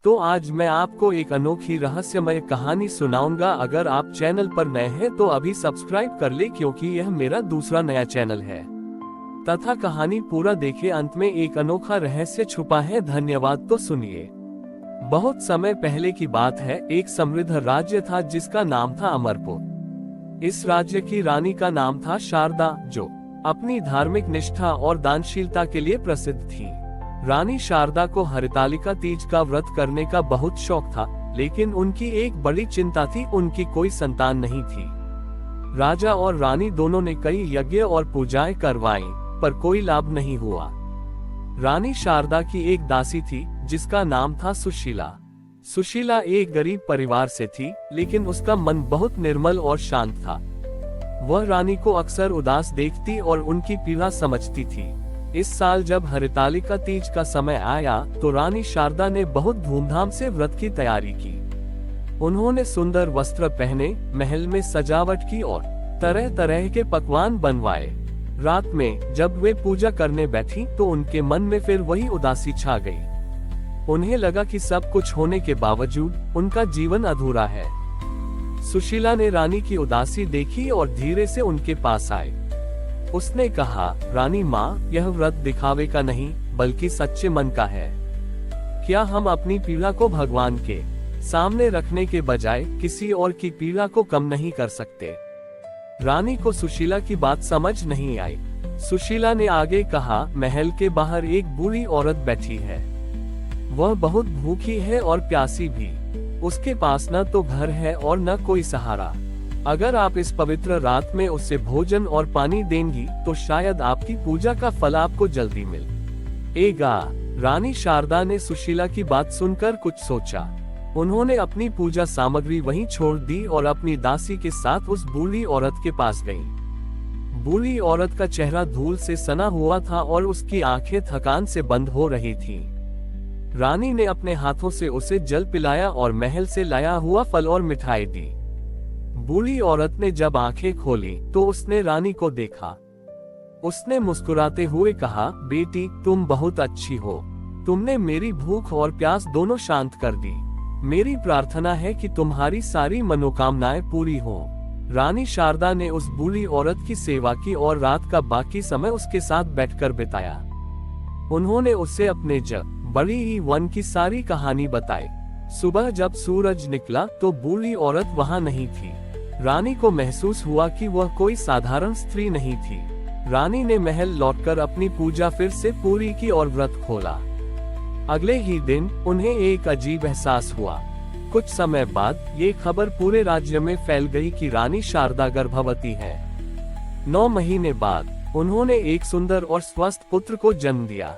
तो आज मैं आपको एक अनोखी रहस्यमय कहानी सुनाऊंगा। अगर आप चैनल पर नए हैं तो अभी सब्सक्राइब कर ले, क्योंकि यह मेरा दूसरा नया चैनल है। तथा कहानी पूरा देखे, अंत में एक अनोखा रहस्य छुपा है। धन्यवाद। तो सुनिए। बहुत समय पहले की बात है। एक समृद्ध राज्य था जिसका नाम था अमरपुर। इस राज्य की रानी का नाम था शारदा, जो अपनी धार्मिक निष्ठा और दानशीलता के लिए प्रसिद्ध थी। रानी शारदा को हरितालिका तीज का व्रत करने का बहुत शौक था, लेकिन उनकी एक बड़ी चिंता थी, उनकी कोई संतान नहीं थी। राजा और रानी दोनों ने कई यज्ञ और पूजाएं करवाईं, पर कोई लाभ नहीं हुआ। रानी शारदा की एक दासी थी जिसका नाम था सुशीला। सुशीला एक गरीब परिवार से थी, लेकिन उसका मन बहुत निर्मल और शांत था। वह रानी को अक्सर उदास देखती और उनकी पीड़ा समझती थी। इस साल जब हरितालिका तीज का समय आया तो रानी शारदा ने बहुत धूमधाम से व्रत की तैयारी की। उन्होंने सुंदर वस्त्र पहने, महल में सजावट की और तरह तरह के पकवान बनवाए। रात में जब वे पूजा करने बैठी तो उनके मन में फिर वही उदासी छा गई। उन्हें लगा कि सब कुछ होने के बावजूद उनका जीवन अधूरा है। सुशीला ने रानी की उदासी देखी और धीरे से उनके पास आई। उसने कहा, रानी माँ, यह व्रत दिखावे का नहीं बल्कि सच्चे मन का है। क्या हम अपनी पीड़ा को भगवान के सामने रखने के बजाय किसी और की पीड़ा को कम नहीं कर सकते? रानी को सुशीला की बात समझ नहीं आई। सुशीला ने आगे कहा, महल के बाहर एक बूढ़ी औरत बैठी है। वह बहुत भूखी है और प्यासी भी। उसके पास न तो घर है और न कोई सहारा। अगर आप इस पवित्र रात में उससे भोजन और पानी देंगी तो शायद आपकी पूजा का फल आपको जल्दी मिलेगा। रानी शारदा ने सुशीला की बात सुनकर कुछ सोचा। उन्होंने अपनी पूजा सामग्री वहीं छोड़ दी और अपनी दासी के साथ उस बूढ़ी औरत के पास गईं। बूढ़ी औरत का चेहरा धूल से सना हुआ था और उसकी आंखें थकान से बंद हो रही थीं। रानी ने अपने हाथों से उसे जल पिलाया और महल से लाया हुआ फल और मिठाई दी। बूढ़ी औरत ने जब आंखें खोली तो उसने रानी को देखा। उसने मुस्कुराते हुए कहा, बेटी, तुम बहुत अच्छी हो। तुमने मेरी भूख और प्यास दोनों शांत कर दी। मेरी प्रार्थना है कि तुम्हारी सारी मनोकामनाएं पूरी हो। रानी शारदा ने उस बूढ़ी औरत की सेवा की और रात का बाकी समय उसके साथ बैठकर बिताया। उन्होंने उसे अपने बड़ी ही वन की सारी कहानी बताई। सुबह जब सूरज निकला तो बूढ़ी औरत वहां नहीं थी। रानी को महसूस हुआ कि वह कोई साधारण स्त्री नहीं थी। रानी ने महल लौटकर अपनी पूजा फिर से पूरी की और व्रत खोला। अगले ही दिन उन्हें एक अजीब एहसास हुआ। कुछ समय बाद ये खबर पूरे राज्य में फैल गई कि रानी शारदा गर्भवती है। 9 महीने बाद उन्होंने एक सुंदर और स्वस्थ पुत्र को जन्म दिया।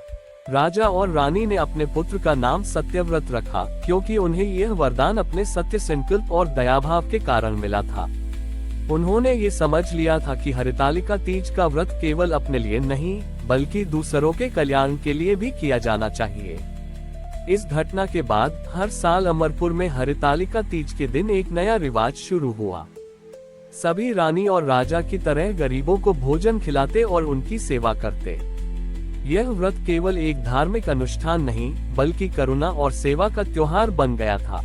राजा और रानी ने अपने पुत्र का नाम सत्यव्रत रखा, क्योंकि उन्हें यह वरदान अपने सत्य संकल्प और दयाभाव के कारण मिला था। उन्होंने ये समझ लिया था कि हरितालिका तीज का व्रत केवल अपने लिए नहीं बल्कि दूसरों के कल्याण के लिए भी किया जाना चाहिए। इस घटना के बाद हर साल अमरपुर में हरितालिका तीज के दिन एक नया रिवाज शुरू हुआ। सभी रानी और राजा की तरह गरीबों को भोजन खिलाते और उनकी सेवा करते। यह व्रत केवल एक धार्मिक अनुष्ठान नहीं बल्कि करुणा और सेवा का त्योहार बन गया था।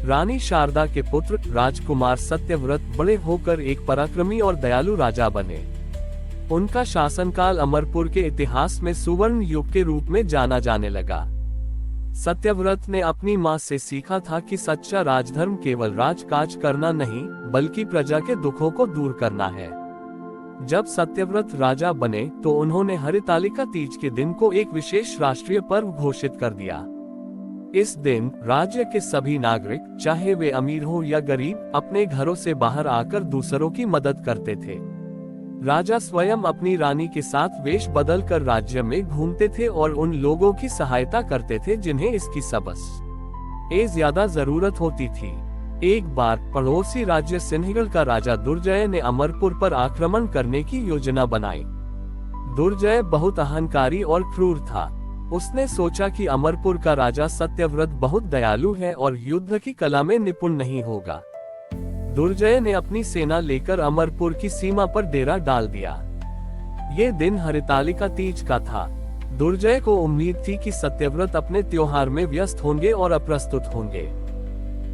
रानी शारदा के पुत्र राजकुमार सत्यव्रत बड़े होकर एक पराक्रमी और दयालु राजा बने। उनका शासनकाल अमरपुर के इतिहास में सुवर्ण युग के रूप में जाना जाने लगा। सत्यव्रत ने अपनी मां से सीखा था कि सच्चा राजधर्म केवल राजकाज करना नहीं बल्कि प्रजा के दुखों को दूर करना है। जब सत्यव्रत राजा बने तो उन्होंने हरितालिका तीज के दिन को एक विशेष राष्ट्रीय पर्व घोषित कर दिया। इस दिन राज्य के सभी नागरिक, चाहे वे अमीर हो या गरीब, अपने घरों से बाहर आकर दूसरों की मदद करते थे। राजा स्वयं अपनी रानी के साथ वेश बदलकर राज्य में घूमते थे और उन लोगों की सहायता करते थे जिन्हें इसकी सबसे ज्यादा जरूरत होती थी। एक बार पड़ोसी राज्य सिंहगढ़ का राजा दुर्जय ने अमरपुर पर आक्रमण करने की योजना बनाई। दुर्जय बहुत अहंकारी और क्रूर था। उसने सोचा कि अमरपुर का राजा सत्यव्रत बहुत दयालु है और युद्ध की कला में निपुण नहीं होगा। दुर्जय ने अपनी सेना लेकर अमरपुर की सीमा पर डेरा डाल दिया। ये दिन हरितालिका तीज का था। दुर्जय को उम्मीद थी कि सत्यव्रत अपने त्योहार में व्यस्त होंगे और अप्रस्तुत होंगे,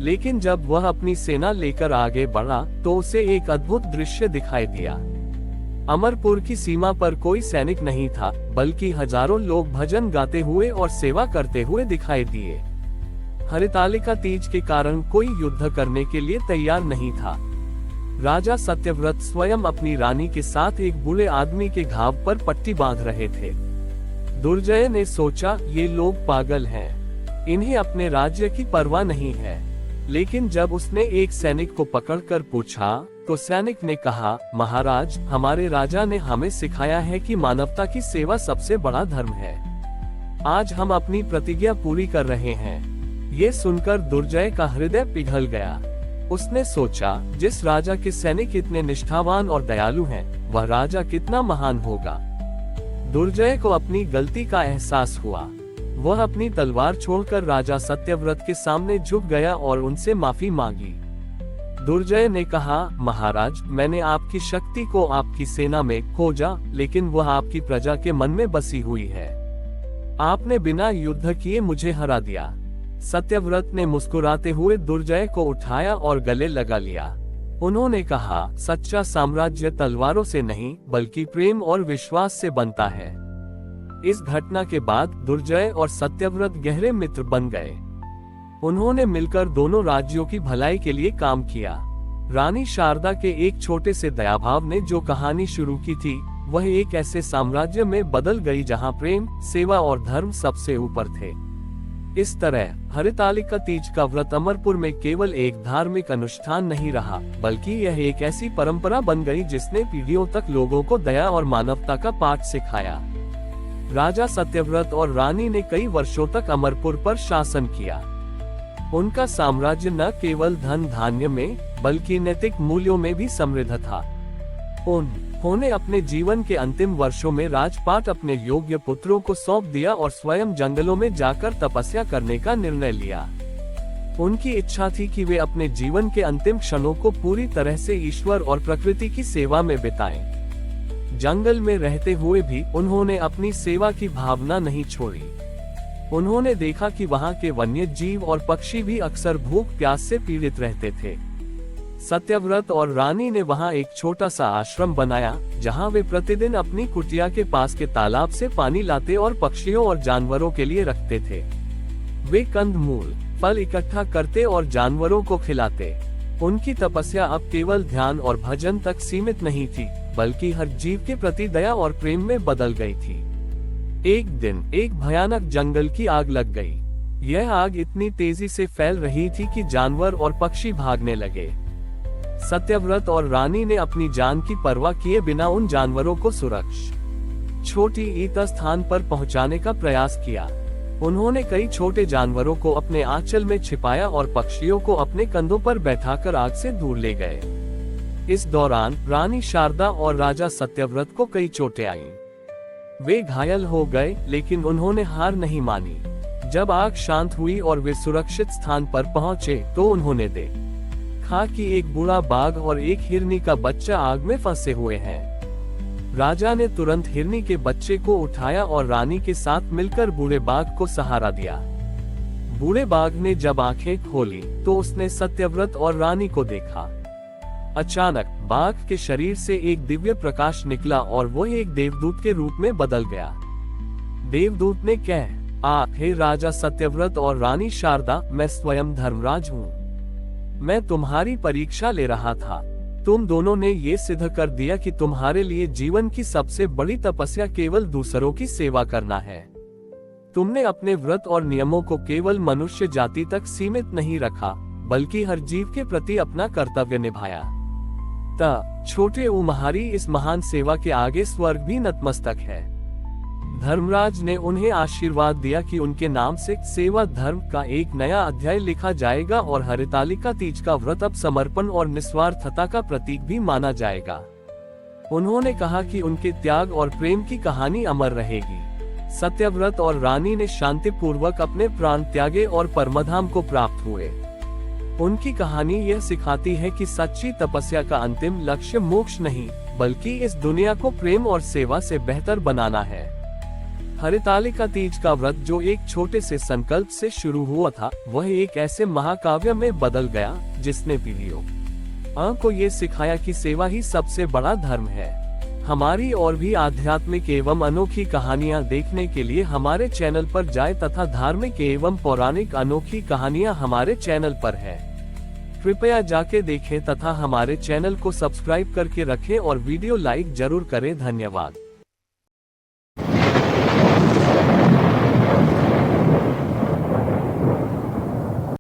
लेकिन जब वह अपनी सेना लेकर आगे बढ़ा तो उसे एक अद्भुत दृश्य दिखाई दिया। अमरपुर की सीमा पर कोई सैनिक नहीं था, बल्कि हजारों लोग भजन गाते हुए और सेवा करते हुए दिखाई दिए। हरितालिका तीज के कारण कोई युद्ध करने के लिए तैयार नहीं था। राजा सत्यव्रत स्वयं अपनी रानी के साथ एक बूढ़े आदमी के घाव पर पट्टी बांध रहे थे। दुर्जय ने सोचा, ये लोग पागल हैं, इन्हें अपने राज्य की परवाह नहीं है। लेकिन जब उसने एक सैनिक को पकड़कर पूछा तो सैनिक ने कहा, महाराज, हमारे राजा ने हमें सिखाया है कि मानवता की सेवा सबसे बड़ा धर्म है। आज हम अपनी प्रतिज्ञा पूरी कर रहे हैं। ये सुनकर दुर्जय का हृदय पिघल गया। उसने सोचा, जिस राजा के सैनिक इतने निष्ठावान और दयालु हैं, वह राजा कितना महान होगा। दुर्जय को अपनी गलती का एहसास हुआ। वह अपनी तलवार छोड़कर राजा सत्यव्रत के सामने झुक गया और उनसे माफी मांगी। दुर्जय ने कहा, महाराज, मैंने आपकी शक्ति को आपकी सेना में खोजा, लेकिन वह आपकी प्रजा के मन में बसी हुई है। आपने बिना युद्ध किए मुझे हरा दिया। सत्यव्रत ने मुस्कुराते हुए दुर्जय को उठाया और गले लगा लिया। उन्होंने कहा, सच्चा साम्राज्य तलवारों से नहीं, बल्कि प्रेम और विश्वास से बनता है। इस घटना के बाद दुर्जय और सत्यव्रत गहरे मित्र बन गए। उन्होंने मिलकर दोनों राज्यों की भलाई के लिए काम किया। रानी शारदा के एक छोटे से दयाभाव ने जो कहानी शुरू की थी, वह एक ऐसे साम्राज्य में बदल गई जहां प्रेम, सेवा और धर्म सबसे ऊपर थे। इस तरह हरितालिका तीज का व्रत अमरपुर में केवल एक धार्मिक अनुष्ठान नहीं रहा, बल्कि यह एक ऐसी परंपरा बन गई जिसने पीढ़ियों तक लोगों को दया और मानवता का पाठ सिखाया। राजा सत्यव्रत और रानी ने कई वर्षों तक अमरपुर पर शासन किया। उनका साम्राज्य न केवल धन धान्य में, बल्कि नैतिक मूल्यों में भी समृद्ध था। उन्होंने अपने जीवन के अंतिम वर्षों में राजपाट अपने योग्य पुत्रों को सौंप दिया और स्वयं जंगलों में जाकर तपस्या करने का निर्णय लिया। उनकी इच्छा थी कि वे अपने जीवन के अंतिम क्षणों को पूरी तरह से ईश्वर और प्रकृति की सेवा में बिताएं। जंगल में रहते हुए भी उन्होंने अपनी सेवा की भावना नहीं छोड़ी। उन्होंने देखा कि वहां के वन्य जीव और पक्षी भी अक्सर भूख प्यास से पीड़ित रहते थे। सत्यव्रत और रानी ने वहां एक छोटा सा आश्रम बनाया, जहां वे प्रतिदिन अपनी कुटिया के पास के तालाब से पानी लाते और पक्षियों और जानवरों के लिए रखते थे। वे कंदमूल, फल इकट्ठा करते और जानवरों को खिलाते। उनकी तपस्या अब केवल ध्यान और भजन तक सीमित नहीं थी, बल्कि हर जीव के प्रति दया और प्रेम में बदल गई थी। एक दिन एक भयानक जंगल की आग लग गई। यह आग इतनी तेजी से फैल रही थी कि जानवर और पक्षी भागने लगे। सत्यव्रत और रानी ने अपनी जान की परवाह किए बिना उन जानवरों को सुरक्षित छोटी स्थान पर पहुंचाने का प्रयास किया। उन्होंने कई छोटे जानवरों को अपने आंचल में छिपाया और पक्षियों को अपने कंधों पर बैठाकर आग से दूर ले गए। इस दौरान रानी शारदा और राजा सत्यव्रत को कई चोटें आईं। वे घायल हो गए, लेकिन उन्होंने हार नहीं मानी। जब आग शांत हुई और वे सुरक्षित स्थान पर पहुंचे तो उन्होंने देखा कि एक बूढ़ा बाघ और एक हिरनी का बच्चा आग में फंसे हुए हैं। राजा ने तुरंत हिरनी के बच्चे को उठाया और रानी के साथ मिलकर बूढ़े बाघ को सहारा दिया। बूढ़े बाघ ने जब आंखें खोली तो उसने सत्यव्रत और रानी को देखा। अचानक बाघ के शरीर से एक दिव्य प्रकाश निकला और वो एक देवदूत के रूप में बदल गया। देवदूत ने कहा, हे राजा सत्यव्रत और रानी शारदा, मैं स्वयं धर्मराज हूँ। मैं तुम्हारी परीक्षा ले रहा था। तुम दोनों ने ये सिद्ध कर दिया कि तुम्हारे लिए जीवन की सबसे बड़ी तपस्या केवल दूसरों की सेवा करना है। तुमने अपने व्रत और नियमों को केवल मनुष्य जाति तक सीमित नहीं रखा, बल्कि हर जीव के प्रति अपना कर्तव्य निभाया। छोटे तुम्हारी इस महान सेवा के आगे स्वर्ग भी नतमस्तक है। धर्मराज ने उन्हें आशीर्वाद दिया कि उनके नाम से सेवा धर्म का एक नया अध्याय लिखा जाएगा और हरितालिका तीज का व्रत अब समर्पण और निस्वार्थता का प्रतीक भी माना जाएगा। उन्होंने कहा कि उनके त्याग और प्रेम की कहानी अमर रहेगी। सत्यव्रत और रानी ने शांतिपूर्वक अपने प्राण त्यागे और परमधाम को प्राप्त हुए। उनकी कहानी यह सिखाती है कि सच्ची तपस्या का अंतिम लक्ष्य मोक्ष नहीं, बल्कि इस दुनिया को प्रेम और सेवा से बेहतर बनाना है। हरितालिका तीज का व्रत जो एक छोटे से संकल्प से शुरू हुआ था, वह एक ऐसे महाकाव्य में बदल गया जिसने पीढ़ियों को ये सिखाया कि सेवा ही सबसे बड़ा धर्म है। हमारी और भी आध्यात्मिक एवं अनोखी कहानियाँ देखने के लिए हमारे चैनल पर जाएं तथा धार्मिक एवं पौराणिक अनोखी कहानियाँ हमारे चैनल पर है। कृपया जाके देखें तथा हमारे चैनल को सब्सक्राइब करके रखें और वीडियो लाइक जरूर करें। धन्यवाद।